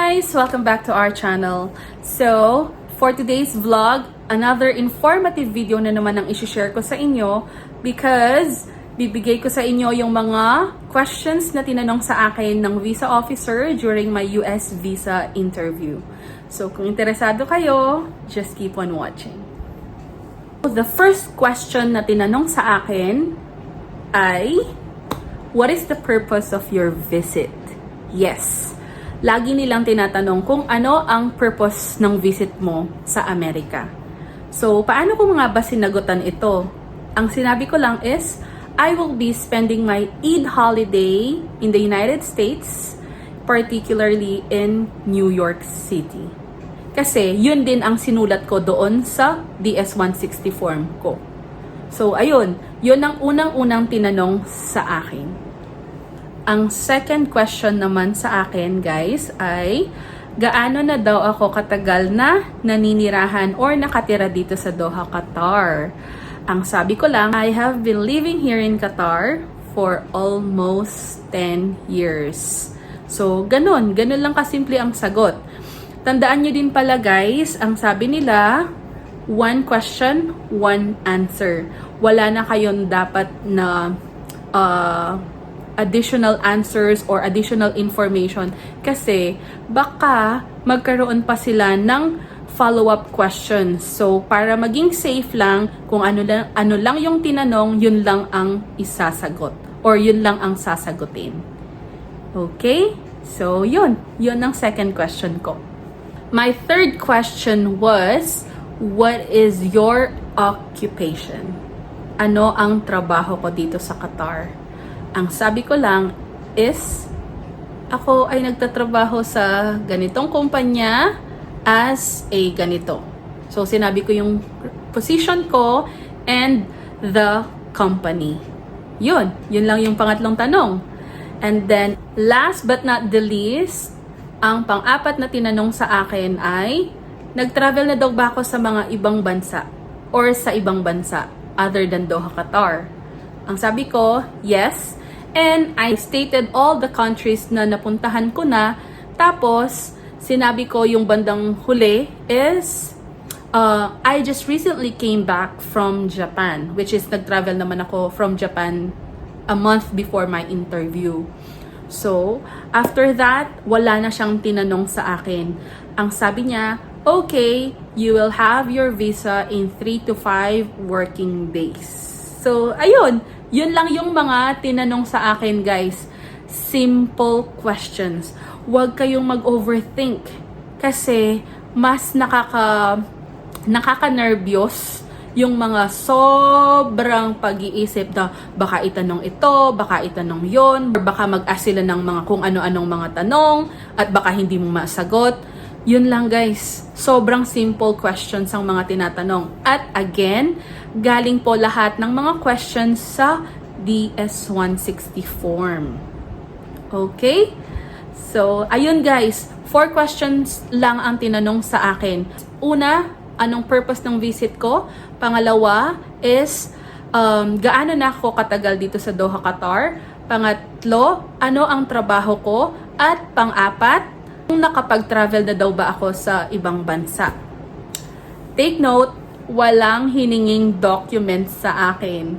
guys! Welcome back to our channel. So, for today's vlog, another informative video na naman ang isi-share ko sa inyo because bibigay ko sa inyo yung mga questions na tinanong sa akin ng visa officer during my US visa interview. So, kung interesado kayo, just keep on watching. The first question na tinanong sa akin ay, what is the purpose of your visit? Yes. Lagi nilang tinatanong kung ano ang purpose ng visit mo sa Amerika. So, paano ko nga ba sinagutan ito? Ang sinabi ko lang is, I will be spending my Eid holiday in the United States, particularly in New York City. Kasi, yun din ang sinulat ko doon sa DS-160 form ko. So, ayun. Yun ang unang-unang tinanong sa akin. Ang second question naman sa akin, guys, ay gaano na daw ako katagal na naninirahan or nakatira dito sa Doha, Qatar? Ang sabi ko lang, I have been living here in Qatar for almost 10 years. So, ganun lang kasimple ang sagot. Tandaan nyo din pala, guys, ang sabi nila, one question, one answer. Wala na kayong dapat na additional answers or additional information kasi baka magkaroon pa sila ng follow-up questions. So, para maging safe lang, kung ano lang yung tinanong, yun lang ang isasagot or yun lang ang sasagutin. Okay? So, yun ang second question ko. My third question was, what is your occupation? Ano ang trabaho ko dito sa Qatar? Ang sabi ko lang is, ako ay nagtatrabaho sa ganitong kumpanya as a ganito. So, sinabi ko yung position ko and the company. Yun lang yung pangatlong tanong. And then, last but not the least, ang pang-apat na tinanong sa akin ay, nag-travel na daw ba ako sa mga ibang bansa or sa ibang bansa other than Doha, Qatar? Ang sabi ko, yes. And I stated all the countries na napuntahan ko na. Tapos, sinabi ko yung bandang huli is, I just recently came back from Japan, which is nag-travel naman ako from Japan a month before my interview. So, after that, wala na siyang tinanong sa akin. Ang sabi niya, okay, you will have your visa in 3 to 5 working days. So, ayun. Yun lang yung mga tinanong sa akin, guys. Simple questions. Huwag kayong mag-overthink. Kasi, mas nakaka-nervyos yung mga sobrang pag-iisip na baka itanong ito, baka itanong yon, or baka mag-ask sila ng mga kung ano-anong mga tanong, at baka hindi mo masagot. Yun lang, guys. Sobrang simple questions ang mga tinatanong. At again, galing po lahat ng mga questions sa DS-160 form. Okay? So, ayun, guys. 4 questions lang ang tinanong sa akin. Una, anong purpose ng visit ko? Pangalawa is, gaano na ako katagal dito sa Doha, Qatar? Pangatlo, ano ang trabaho ko? At pang-apat, kung nakapag-travel na daw ba ako sa ibang bansa. Take note, walang hininging documents sa akin.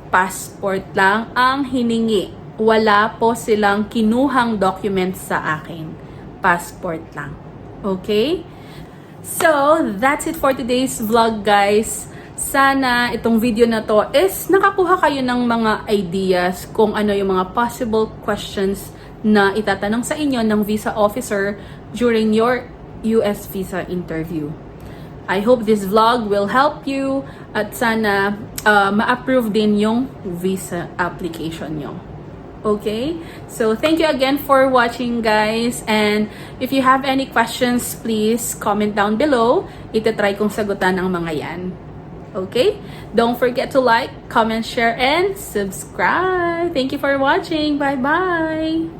Passport lang ang hiningi. Wala po silang kinuhang documents sa akin. Passport lang. Okay? So, that's it for today's vlog, guys. Sana itong video na to is nakakuha kayo ng mga ideas kung ano yung mga possible questions na itatanong sa inyo ng visa officer during your US visa interview. I hope this vlog will help you at sana ma-approve din yung visa application nyo. Okay? So, thank you again for watching, guys. And if you have any questions, please comment down below. Itatry kong sagutan ang mga yan. Okay? Don't forget to like, comment, share, and subscribe. Thank you for watching. Bye-bye!